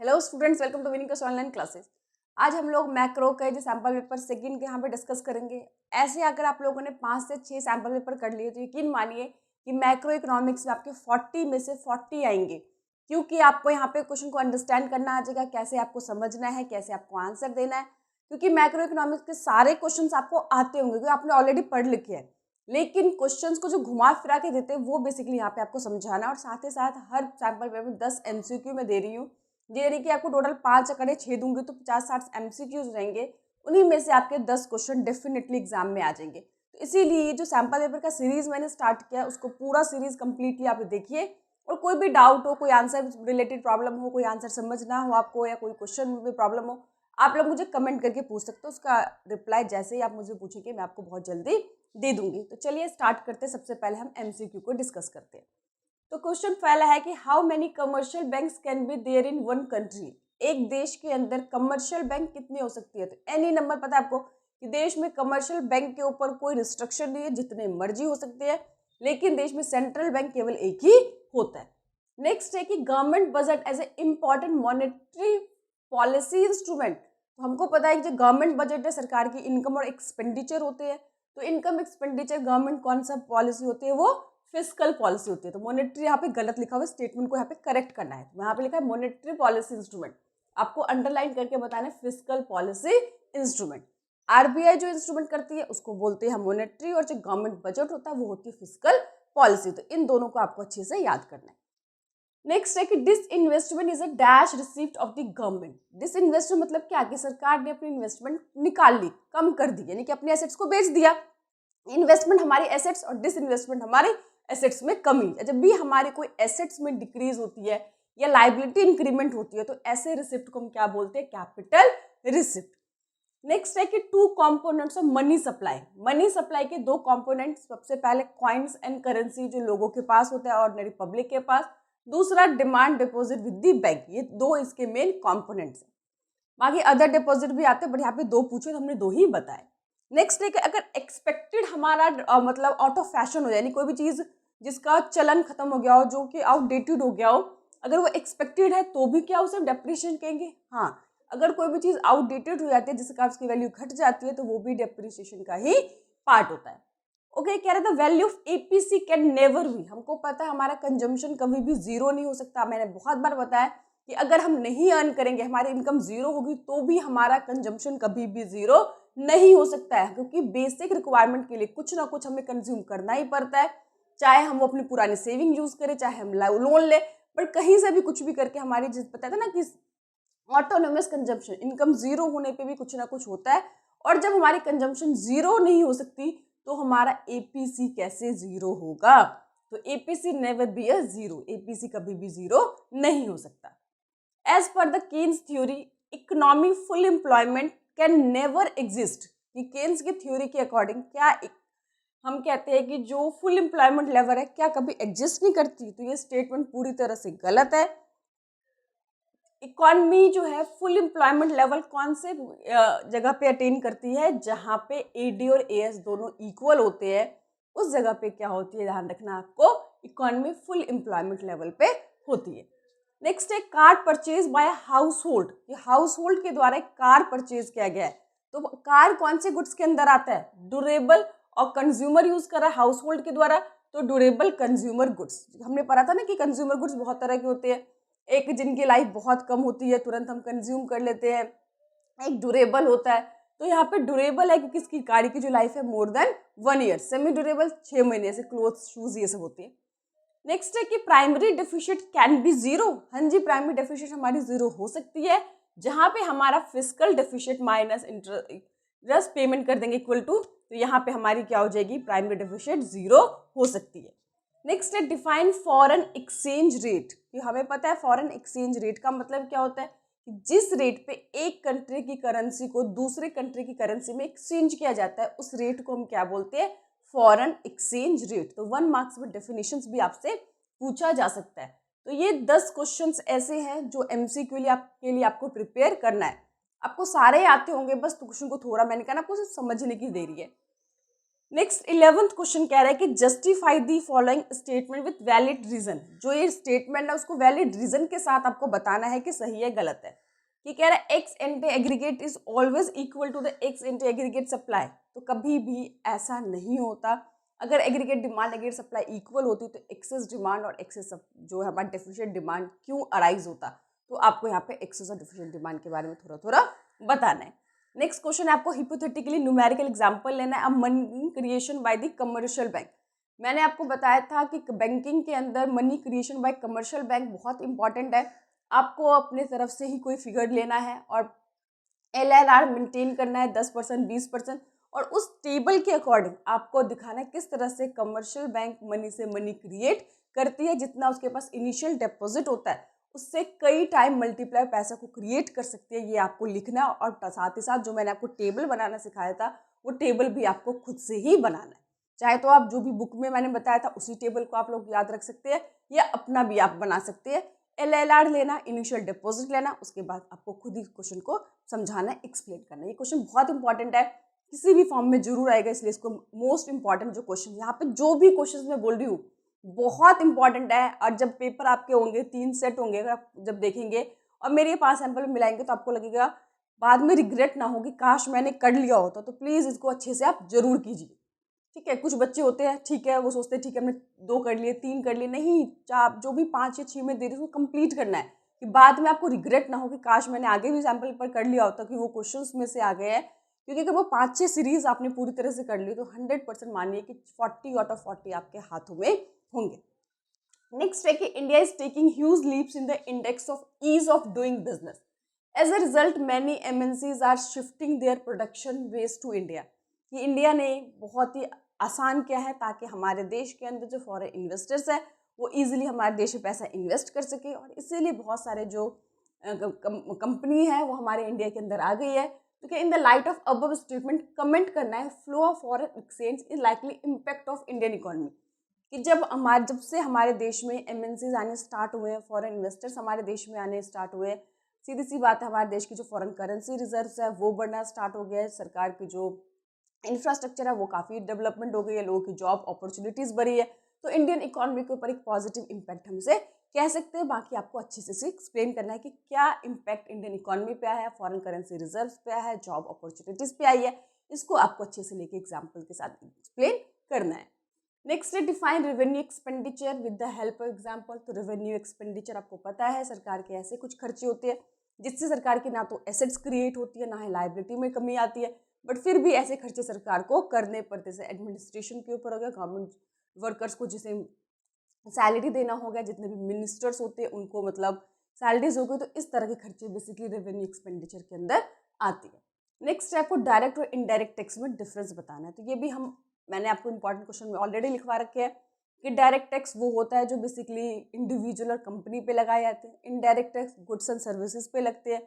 Hello students, welcome to winning online classes. आज हम लोग मैक्रो के जो सैम्पल पेपर सेकंड के यहाँ पे डिस्कस करेंगे। ऐसे अगर आप लोगों ने 5 से 6 सैम्पल पेपर कर लिए तो यकीन मानिए कि मैक्रो इकोनॉमिक्स में आपके 40 में से 40 आएंगे, क्योंकि आपको यहाँ पे क्वेश्चन को अंडरस्टैंड करना आ जाएगा, कैसे आपको समझना है, कैसे आपको आंसर देना है। क्योंकि मैक्रो इकोनॉमिक्स के सारे क्वेश्चन आपको आते होंगे क्योंकि आपने ऑलरेडी पढ़ लिखे हैं, लेकिन क्वेश्चंस को जो घुमा फिरा के देते हैं वो बेसिकली यहाँ पे आपको समझाना। और साथ ही साथ हर सैम्पल पेपर में 10 MCQ में दे रही हूँ, यानी कि आपको टोटल 5 अकड़े 6 दूंगी तो 50-60 MCQs रहेंगे। उन्हीं में से आपके 10 क्वेश्चन डेफिनेटली एग्जाम में आ जाएंगे। तो इसीलिए जो सैम्पल पेपर का सीरीज मैंने स्टार्ट किया उसको पूरा सीरीज कंप्लीटली आप देखिए। और कोई भी डाउट हो, कोई आंसर रिलेटेड प्रॉब्लम हो, कोई आंसर समझ ना हो आपको, या कोई क्वेश्चन में प्रॉब्लम हो, आप लोग मुझे कमेंट करके पूछ सकते हो। उसका रिप्लाई जैसे ही आप मुझे पूछेंगे मैं आपको बहुत जल्दी दे दूंगी। तो चलिए स्टार्ट करते हैं। सबसे पहले हम MCQ को डिस्कस करते हैं। तो क्वेश्चन पहला है कि how many commercial banks can be there in one country. एक देश के अंदर कमर्शियल बैंक कितनी हो सकती है। तो एनी नंबर, पता है आपको कि देश में कमर्शियल बैंक के ऊपर कोई रिस्ट्रिक्शन नहीं है, जितने मर्जी हो सकते हैं, लेकिन देश में सेंट्रल बैंक केवल एक ही होता है। नेक्स्ट है कि government budget as a important monetary policy instrument. तो हमको पता है कि जो गवर्नमेंट बजट है सरकार की इनकम और एक्सपेंडिचर होते हैं। तो इनकम एक्सपेंडिचर गवर्नमेंट कौन सा पॉलिसी होती है, वो फिस्कल पॉलिसी होती है। तो मॉनेटरी यहाँ पे गलत लिखा हुआ है, स्टेटमेंट को यहाँ पे करेक्ट करना है। तो यहाँ पे लिखा है मॉनेटरी पॉलिसी इंस्ट्रूमेंट, आपको अंडरलाइन करके बताना है फिस्कल पॉलिसी इंस्ट्रूमेंट। RBI जो इंस्ट्रूमेंट करती है उसको बोलते हैं मॉनेटरी, और जो गवर्नमेंट बजट होता है वो होती है फिस्कल पॉलिसी। तो इन दोनों को आपको अच्छे से याद करना है। नेक्स्ट है कि disinvestment is a dash receipt of the government. Disinvestment मतलब क्या कि सरकार ने अपनी इन्वेस्टमेंट निकाल ली, कम कर दी, यानी कि अपने एसेट्स को बेच दिया। इन्वेस्टमेंट हमारी एसेट्स और डिस इन्वेस्टमेंट हमारे एसेट्स में कमी। जब भी हमारी कोई एसेट्स में डिक्रीज होती है या लाइबिलिटी इंक्रीमेंट होती है तो ऐसे रिसिप्ट को हम क्या बोलते हैं, कैपिटल रिसिप्ट। नेक्स्ट है कि two components of money supply. Money supply के दो कंपोनेंट्स, सबसे पहले कॉइन्स एंड करेंसी जो लोगों के पास होता है, ऑर्डिनरी पब्लिक के पास। दूसरा demand deposit with the bank. ये दो इसके मेन कंपोनेंट्स हैं। बाकी अदर डिपॉजिट भी आते हैं, बट यहाँ पे दो पूछे तो हमने दो ही बताए। नेक्स्ट है कि अगर एक्सपेक्टेड हमारा मतलब आउट ऑफ फैशन हो जाए, यानी कोई भी चीज़ जिसका चलन खत्म हो गया हो, जो कि आउटडेटेड हो गया हो, अगर वो एक्सपेक्टेड है तो भी क्या उसे डेप्रिशिएशन कहेंगे। हाँ, अगर कोई भी चीज़ आउटडेटेड हो जाती है जिसका उसकी वैल्यू घट जाती है तो वो भी डेप्रिशिएशन का ही पार्ट होता है। ओके, कह रहा था value of APC can never be. हमको पता है हमारा कंजम्पशन कभी भी जीरो नहीं हो सकता। मैंने बहुत बार बताया कि अगर हम नहीं अर्न करेंगे, हमारी इनकम जीरो होगी, तो भी हमारा कंजम्पशन कभी भी जीरो नहीं हो सकता है, क्योंकि बेसिक रिक्वायरमेंट के लिए कुछ ना कुछ हमें कंज्यूम करना ही पड़ता है। चाहे हम वो अपनी पुरानी सेविंग यूज करें, चाहे हम लोन ले, बट कहीं से भी कुछ भी करके हमारी, जिस पता था ना कि ऑटोनोमस कंजम्पशन, इनकम जीरो होने पे भी कुछ ना कुछ होता है। और जब हमारी कंजम्पशन जीरो नहीं हो सकती तो हमारा APC कैसे जीरो होगा। तो APC never be a zero, APC कभी भी जीरो नहीं हो सकता। As per the Keynes theory, economy full employment can never exist. कि केन्स की थ्योरी के अकॉर्डिंग क्या हम कहते हैं कि जो फुल एम्प्लॉयमेंट लेवल है क्या कभी एग्जिस्ट नहीं करती। तो ये स्टेटमेंट पूरी तरह से गलत है। इकॉनमी जो है फुल एम्प्लॉयमेंट लेवल कौन से जगह पे अटेन करती है, जहाँ पे AD और AS दोनों इक्वल होते हैं, उस जगह पे क्या होती है, ध्यान रखना आपको, इकॉनमी फुल एम्प्लॉयमेंट लेवल पे होती है। नेक्स्ट है car purchase by house hold. ये हाउस होल्ड के द्वारा एक कार परचेज किया गया है। तो कार कौन से गुड्स के अंदर आता है, ड्यूरेबल, और कंज्यूमर यूज कर रहा है हाउस होल्ड के द्वारा, तो ड्यूरेबल कंज्यूमर गुड्स। हमने पढ़ा था ना कि कंज्यूमर गुड्स बहुत तरह के होते हैं। एक जिनकी लाइफ बहुत कम होती है, तुरंत हम कंज्यूम कर लेते हैं। एक ड्यूरेबल होता है, तो यहाँ पे ड्यूरेबल है क्योंकि इसकी गाड़ी की जो लाइफ है more than 1 year. Semi durable 6 महीने, जैसे क्लोथ, शूज, ये सब होते हैं। नेक्स्ट है कि primary deficit can be zero. हाँ जी, प्राइमरी डेफिसिट हमारी जीरो हो सकती है, जहाँ पे हमारा fiscal deficit minus interest payment कर देंगे इक्वल टू, तो यहाँ पे हमारी क्या हो जाएगी, प्राइमरी डेफिसिट जीरो हो सकती है। नेक्स्ट है डिफाइन फॉरेन एक्सचेंज रेट। कि हमें पता है फॉरेन एक्सचेंज रेट का मतलब क्या होता है कि जिस रेट पे एक कंट्री की करेंसी को दूसरे कंट्री की करेंसी में एक्सचेंज किया जाता है, उस रेट को हम क्या बोलते हैं, फॉरेन एक्सचेंज रेट। तो 1 मार्क्स में डेफिनेशंस भी आपसे पूछा जा सकता है। तो ये 10 क्वेश्चंस ऐसे हैं जो MCQ के लिए आपको प्रिपेयर करना है। आपको सारे आते होंगे, बस क्वेश्चन को थोड़ा, मैंने कहा ना, आपको सिर्फ समझने की देरी है। नेक्स्ट 11th क्वेश्चन कह रहा है कि justify the following statement with valid reason. जो ये स्टेटमेंट है उसको वैलिड रीजन के साथ आपको बताना है कि सही है गलत है। कि कह रहा है ex ante aggregate is always equal to the ex ante aggregate supply. तो कभी भी ऐसा नहीं होता। अगर aggregate demand aggregate supply equal होती तो एक्सेस डिमांड और एक्सेस जो है हमारा डेफिशिएंट डिमांड क्यों अराइज होता। तो आपको यहाँ पे एक्सेस और डेफिशिएंट डिमांड के बारे में थोड़ा थोड़ा बताना है। नेक्स्ट क्वेश्चन है आपको हिपोथेटिकली न्यूमेरिकल एग्जांपल लेना है। Money creation by the commercial bank. मैंने आपको बताया था कि बैंकिंग के अंदर money creation bye commercial bank बहुत इंपॉर्टेंट है। आपको अपने तरफ से ही कोई फिगर लेना है और LLR मेंटेन करना है 10% 20%, और उस टेबल के अकॉर्डिंग आपको दिखाना है किस तरह से कमर्शियल बैंक मनी से मनी क्रिएट करती है। जितना उसके पास इनिशियल डिपॉजिट होता है उससे कई टाइम मल्टीप्लाई पैसा को क्रिएट कर सकती है। ये आपको लिखना है और साथ ही साथ जो मैंने आपको टेबल बनाना सिखाया था वो टेबल भी आपको खुद से ही बनाना है। चाहे तो आप जो भी बुक में मैंने बताया था उसी टेबल को आप लोग याद रख सकते हैं या अपना भी आप बना सकते हैं। LLR लेना, इनिशियल डिपॉजिट लेना, उसके बाद आपको खुद ही क्वेश्चन को समझाना है, एक्सप्लेन करना है। ये क्वेश्चन बहुत इंपॉर्टेंट है, किसी भी फॉर्म में जरूर आएगा, इसलिए इसको मोस्ट इंपॉर्टेंट जो क्वेश्चन यहाँ पे जो भी क्वेश्चन मैं बोल रही हूँ बहुत इंपॉर्टेंट है। और जब पेपर आपके होंगे 3 सेट होंगे, अगर आप जब देखेंगे और मेरे 5 सैंपल मिलाएंगे तो आपको लगेगा बाद में रिग्रेट ना होगी काश मैंने कर लिया होता। तो प्लीज़ इसको अच्छे से आप जरूर कीजिए, ठीक है। कुछ बच्चे होते हैं, ठीक है, वो सोचते हैं ठीक है हमने 2 कर लिए 3 कर लिए, नहीं, आप जो भी 5 या 6 में दे रही उसको कंप्लीट करना है कि बाद में आपको रिग्रेट ना हो कि काश मैंने आगे भी सैंपल पर कर लिया होता कि वो क्वेश्चंस में से आ गए हैं। क्योंकि अगर वो 5-6 सीरीज आपने पूरी तरह से कर ली तो 100% मानिए कि 40 आउट ऑफ 40 आपके हाथों में होंगे। नेक्स्ट है कि India is taking huge leaps in the index of ease of doing business. As a result many MNCs are shifting their production base to India. कि इंडिया ने बहुत ही आसान किया है ताकि हमारे देश के अंदर जो फॉरेन इन्वेस्टर्स है वो इजीली हमारे देश में पैसा इन्वेस्ट कर सके, और इसीलिए बहुत सारे जो कंपनी है वो हमारे इंडिया के अंदर आ गई है। तो क्या in the light of above statement comment करना है flow of foreign exchange is likely impact of Indian economy. कि जब से हमारे देश में MNCs आने स्टार्ट हुए, फॉरेन इन्वेस्टर्स हमारे देश में आने स्टार्ट हुए, सीधी सी बात है हमारे देश की जो फॉरेन करेंसी रिजर्व्स है वो बढ़ना स्टार्ट हो गया है। सरकार की जो इंफ्रास्ट्रक्चर है वो काफ़ी डेवलपमेंट हो गई है, लोगों की जॉब अपॉर्चुनिटीज़ बढ़ी है। तो इंडियन इकोनॉमी के ऊपर एक पॉजिटिव इम्पैक्ट हम इसे कह सकते हैं। बाकी आपको अच्छे से एक्सप्लेन करना है कि क्या इम्पैक्ट इंडियन इकोनॉमी पे आया है, फॉरेन करेंसी रिजर्व्स पे आया है, जॉब अपॉर्चुनिटीज़ पे आई है। इसको आपको अच्छे से लेके एग्जाम्पल के साथ एक्सप्लेन करना है। नेक्स्ट है define revenue expenditure with the help of example. तो रेवेन्यू एक्सपेंडिचर आपको पता है सरकार के ऐसे कुछ खर्चे होते हैं जिससे सरकार की ना तो एसेट्स क्रिएट होती है ना ही लाइबिलिटी में कमी आती है, बट फिर भी ऐसे खर्चे सरकार को करने पड़ते हैं। एडमिनिस्ट्रेशन के ऊपर हो गया, गवर्नमेंट वर्कर्स को जिसे सैलरी देना हो गया, जितने भी मिनिस्टर्स होते हैं उनको मतलब सैलरीज हो गई, तो इस तरह के खर्चे बेसिकली रेवेन्यू एक्सपेंडिचर के अंदर आती है। नेक्स्ट है आपको डायरेक्ट और इनडायरेक्ट टैक्स में डिफरेंस बताना है। तो ये भी मैंने आपको इंपॉर्टेंट क्वेश्चन में ऑलरेडी लिखवा रखे हैं कि डायरेक्ट टैक्स वो होता है जो बेसिकली इंडिविजुअल और कंपनी पे लगाए जाते हैं। Indirect tax goods and services पे लगते हैं।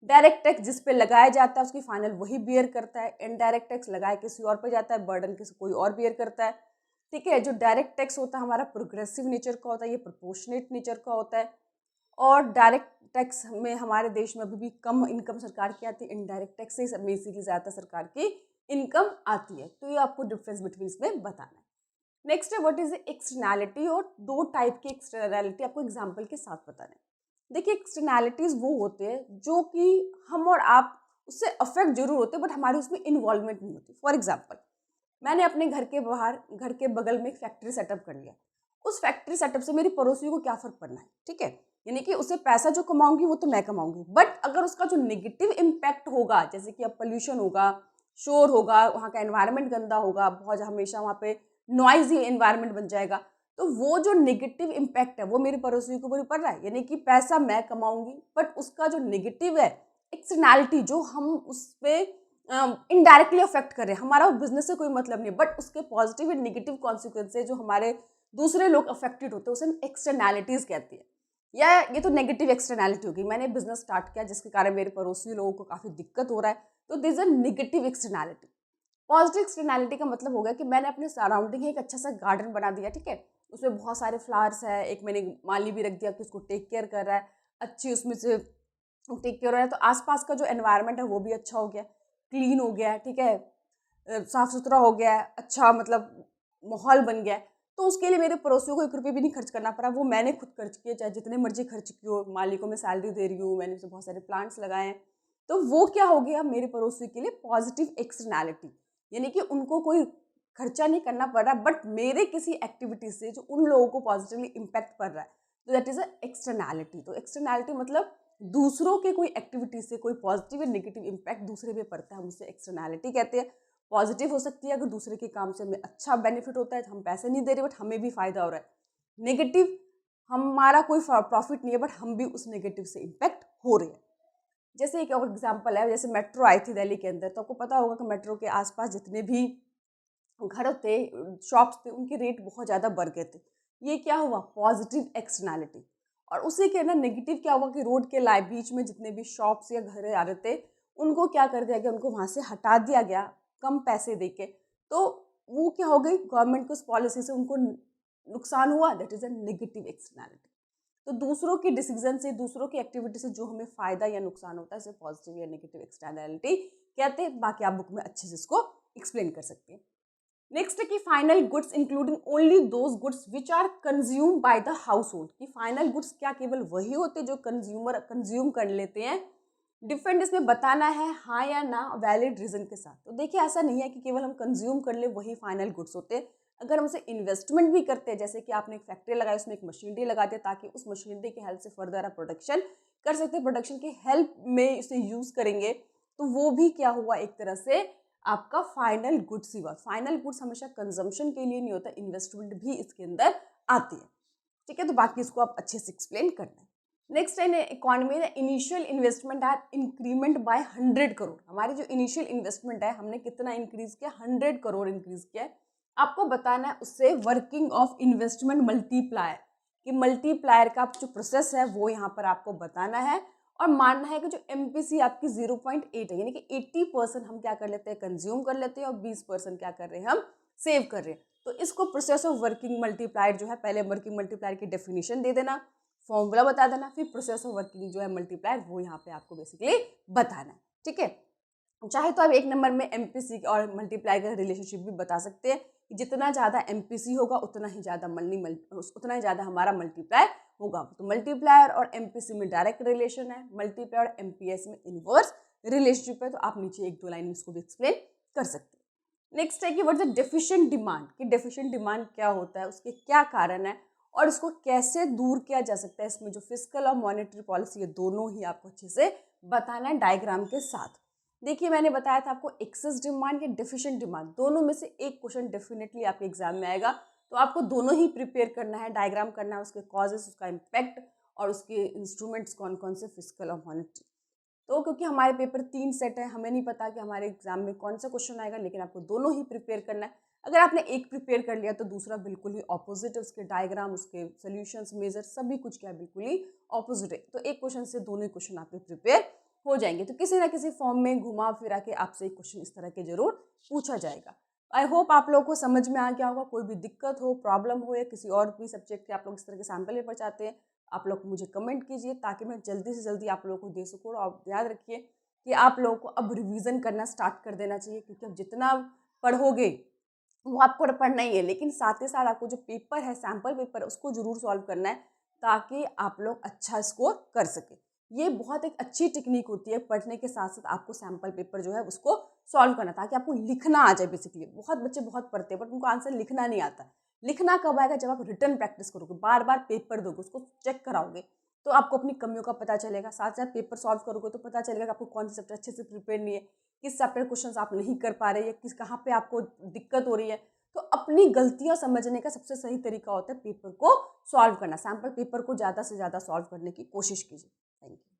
डायरेक्ट टैक्स जिस पे लगाया जाता है उसकी फाइनल वही बियर करता है। इनडायरेक्ट टैक्स लगाया किसी और पे जाता है, बर्डन किसी कोई और बियर करता है, ठीक है। जो डायरेक्ट टैक्स होता है हमारा प्रोग्रेसिव नेचर का होता है, ये प्रोपोर्शनेट नेचर का होता है। और डायरेक्ट टैक्स में हमारे देश में अभी भी कम इनकम सरकार की आती है, इनडायरेक्ट टैक्स से बेसिकली ज़्यादा सरकार की इनकम आती है। तो ये आपको डिफरेंस बिटवीन इसमें बताना है। नेक्स्ट है व्हाट इज एक्सटर्नैलिटी, और 2 टाइप की एक्सटर्नैलिटी आपको एग्जाम्पल के साथ बताना है। देखिए एक्सटर्नैलिटीज वो होते हैं जो कि हम और आप उससे अफेक्ट जरूर होते हैं बट हमारी उसमें इन्वॉल्वमेंट नहीं होती। फॉर एग्जाम्पल मैंने अपने घर के बाहर घर के बगल में एक फैक्ट्री सेटअप कर लिया, उस फैक्ट्री सेटअप से मेरी पड़ोसी को क्या फर्क पड़ना है, ठीक है। यानी कि उससे पैसा जो कमाऊंगी वो तो मैं कमाऊंगी, बट अगर उसका जो नेगेटिव इम्पैक्ट होगा जैसे कि अब पोल्यूशन होगा, शोर होगा, वहाँ का एनवायरनमेंट गंदा होगा, बहुत हमेशा वहाँ पे नॉइजी एनवायरनमेंट बन जाएगा, तो वो जो नेगेटिव इम्पैक्ट है वो मेरे पड़ोसी के ऊपर पड़ रहा है। यानी कि पैसा मैं कमाऊंगी बट उसका जो नेगेटिव है एक्सटर्नैलिटी जो हम उस पर इनडायरेक्टली अफेक्ट कर रहे हैं, हमारा वो बिजनेस से कोई मतलब नहीं, बट उसके पॉजिटिव एंड नेगेटिव कॉन्सिक्वेंसेज जो हमारे दूसरे लोग अफेक्टेड होते हैं उसे हम एक्सटर्नैलिटीज कहते हैं। या ये तो नेगेटिव एक्सटर्नैलिटी होगी, मैंने बिजनेस स्टार्ट किया जिसके कारण मेरे पड़ोसी लोगों को काफ़ी दिक्कत हो रहा है, तो this is a negative externality. Positive externality का मतलब होगा कि मैंने अपने सराउंडिंग एक अच्छा सा गार्डन बना दिया, ठीक है, उसमें बहुत सारे फ्लावर्स है, एक मैंने माली भी रख दिया कि उसको टेक केयर कर रहा है, अच्छी उसमें से टेक केयर हो रहा है, तो आसपास का जो एनवायरनमेंट है वो भी अच्छा हो गया, क्लीन हो गया, ठीक है। साफ़ सुथरा हो गया है, अच्छा मतलब माहौल बन गया है, तो उसके लिए मेरे पड़ोसियों को 1 रुपये भी नहीं खर्च करना पड़ा, वो मैंने खुद खर्च किए, चाहे जितने मर्ज़ी खर्च किए हो, माली को मैं सैलरी दे रही हूँ, मैंने उसे बहुत सारे प्लांट्स लगाए हैं। तो वो क्या हो गया मेरे पड़ोसी के लिए पॉजिटिव एक्सटर्नैलिटी, यानी कि उनको कोई खर्चा नहीं करना पड़ रहा, बट मेरे किसी एक्टिविटी से जो उन लोगों को पॉजिटिवली इम्पैक्ट पड़ रहा है, तो दैट इज़ अ एक्सटर्नैलिटी। तो एक्सटर्नैलिटी मतलब दूसरों के कोई एक्टिविटी से कोई पॉजिटिव या नेगेटिव इम्पैक्ट दूसरे पे पड़ता है, हम उसे एक्सटर्नैलिटी कहते हैं। पॉजिटिव हो सकती है अगर दूसरे के काम से हमें अच्छा बेनिफिट होता है, हम पैसे नहीं दे रहे बट हमें भी फ़ायदा हो रहा है। नेगेटिव हमारा कोई प्रॉफिट नहीं है बट हम भी उस नेगेटिव से इम्पैक्ट हो रहे हैं। जैसे एक और एग्जांपल है, जैसे मेट्रो आई थी दिल्ली के अंदर, तो आपको पता होगा कि मेट्रो के आसपास जितने भी घर थे, शॉप्स थे, उनके रेट बहुत ज़्यादा बढ़ गए थे। ये क्या हुआ? Positive externality. और उसी के ना नेगेटिव क्या हुआ कि रोड के बीच में जितने भी शॉप्स या घर आ रहे थे, उनको क्या कर दिया गया, उनको वहाँ से हटा दिया गया कम पैसे दे के। तो वो क्या हो गई, गवर्नमेंट की उस पॉलिसी से उनको नुकसान हुआ, that is a negative externality. तो दूसरों के डिसीजन से, दूसरों की एक्टिविटी से जो हमें फ़ायदा या नुकसान होता है, इसे पॉजिटिव या नेगेटिव एक्सटर्नैलिटी कहते हैं। बाकी आप बुक में अच्छे से इसको एक्सप्लेन कर सकते हैं। नेक्स्ट है कि final goods including only those goods which are consume by the household. कि फाइनल गुड्स क्या केवल वही होते जो कंज्यूमर कंज्यूम कर लेते हैं? डिफरेंट इसमें बताना है हाँ या ना वैलिड रीजन के साथ। तो देखिए ऐसा नहीं है कि केवल हम कंज्यूम कर ले वही फाइनल गुड्स होते हैं। अगर हम उसे इन्वेस्टमेंट भी करते हैं, जैसे कि आपने एक फैक्ट्री लगाई, उसमें एक मशीनरी लगा दिया ताकि उस मशीनरी की हेल्प से फर्दर आप प्रोडक्शन कर सकते हैं, प्रोडक्शन की हेल्प में इसे यूज़ करेंगे, तो वो भी क्या हुआ, एक तरह से आपका फाइनल गुड्स ही हुआ। फाइनल गुड्स हमेशा कंजम्पशन के लिए नहीं होता, इन्वेस्टमेंट भी इसके अंदर आती है। ठीक है, तो बाकी इसको आप अच्छे से एक्सप्लेन करना है। नेक्स्ट है इकोनॉमी में initial investment are increment by 100 crore. हमारी जो इनिशियल इन्वेस्टमेंट है, हमने कितना इंक्रीज किया? 100 करोड़ इंक्रीज किया है। आपको बताना है उससे वर्किंग ऑफ इन्वेस्टमेंट मल्टीप्लायर, कि मल्टीप्लायर का जो प्रोसेस है वो यहाँ पर आपको बताना है। और मानना है कि जो एमपीसी आपकी 0.8 है, यानी कि 80% हम क्या कर लेते हैं, कंज्यूम कर लेते हैं, और 20% क्या कर रहे हैं, हम सेव कर रहे हैं। तो इसको प्रोसेस ऑफ वर्किंग मल्टीप्लायर जो है, पहले वर्किंग मल्टीप्लायर की डेफिनेशन दे देना, फॉर्मूला बता देना, फिर प्रोसेस ऑफ वर्किंग जो है मल्टीप्लायर वो यहाँ पे आपको बेसिकली बताना है। ठीक है, चाहे तो आप 1 नंबर में एमपीसी और मल्टीप्लाई का रिलेशनशिप भी बता सकते हैं कि जितना ज़्यादा एमपीसी होगा उतना ही ज़्यादा हमारा मल्टीप्लाई होगा। तो मल्टीप्लायर और एमपीसी में डायरेक्ट रिलेशन है, मल्टीप्लायर और एमपीएस में इनवर्स रिलेशनशिप है। तो आप नीचे 1-2 लाइन में इसको भी एक्सप्लेन कर सकते हैं। नेक्स्ट है कि what is the deficient demand, कि डेफिशिएंट डिमांड क्या होता है, उसके क्या कारण है और इसको कैसे दूर किया जा सकता है। इसमें जो फिस्कल और मॉनेटरी पॉलिसी है, दोनों ही आपको अच्छे से बताना है डायग्राम के साथ। देखिए मैंने बताया था आपको एक्सेस डिमांड या डेफिशिएंट डिमांड, दोनों में से एक क्वेश्चन डेफिनेटली आपके एग्जाम में आएगा। तो आपको दोनों ही प्रिपेयर करना है, डायग्राम करना है, उसके कॉजेस, उसका इम्पैक्ट और उसके इंस्ट्रूमेंट्स कौन कौन से, फिस्कल और मॉनेटरी। तो क्योंकि हमारे पेपर 3 सेट है, हमें नहीं पता कि हमारे एग्जाम में कौन सा क्वेश्चन आएगा, लेकिन आपको दोनों ही प्रिपेयर करना है। अगर आपने एक प्रिपेयर कर लिया तो दूसरा बिल्कुल ही ऑपोजिट है, उसके डायग्राम, उसके सोल्यूशंस, मेजर सभी कुछ क्या बिल्कुल ही ऑपोजिट है। तो एक क्वेश्चन से दोनों ही क्वेश्चन आपके प्रिपेयर हो जाएंगे। तो किसी ना किसी फॉर्म में घुमा फिरा के आपसे एक क्वेश्चन इस तरह के जरूर पूछा जाएगा। आई होप आप लोगों को समझ में आ गया होगा। कोई भी दिक्कत हो, प्रॉब्लम हो, या किसी और भी सब्जेक्ट के आप लोग इस तरह के सैम्पल पेपर चाहते हैं, आप लोग मुझे कमेंट कीजिए ताकि मैं जल्दी से जल्दी आप लोगों को दे सकूँ। और याद रखिए कि आप लोगों को अब रिवीजन करना स्टार्ट कर देना चाहिए, क्योंकि अब जितना पढ़ोगे वो आपको पढ़ना ही है, लेकिन साथ ही साथ आपको जो पेपर है, सैम्पल पेपर, उसको जरूर सॉल्व करना है ताकि आप लोग अच्छा स्कोर कर सके। ये बहुत एक अच्छी टेक्निक होती है, पढ़ने के साथ साथ आपको सैम्पल पेपर जो है उसको सॉल्व करना, ताकि आपको लिखना आ जाए। बेसिकली बहुत बच्चे बहुत पढ़ते हैं बट उनको आंसर लिखना नहीं आता। लिखना कब आएगा? जब आप रिटर्न प्रैक्टिस करोगे, बार बार पेपर दोगे, उसको चेक कराओगे, तो आपको अपनी कमियों का पता चलेगा। साथ साथ पेपर सॉल्व करोगे तो पता चलेगा कि आपको कौन सा चैप्टर अच्छे से प्रिपेयर नहीं है, किस चैप्टर क्वेश्चन आप नहीं कर पा रहे हैं, किस कहाँ पे आपको दिक्कत हो रही है। तो अपनी गलतियां समझने का सबसे सही तरीका होता है पेपर को सॉल्व करना। सैम्पल पेपर को ज़्यादा से ज़्यादा सॉल्व करने की कोशिश कीजिए। Thank you.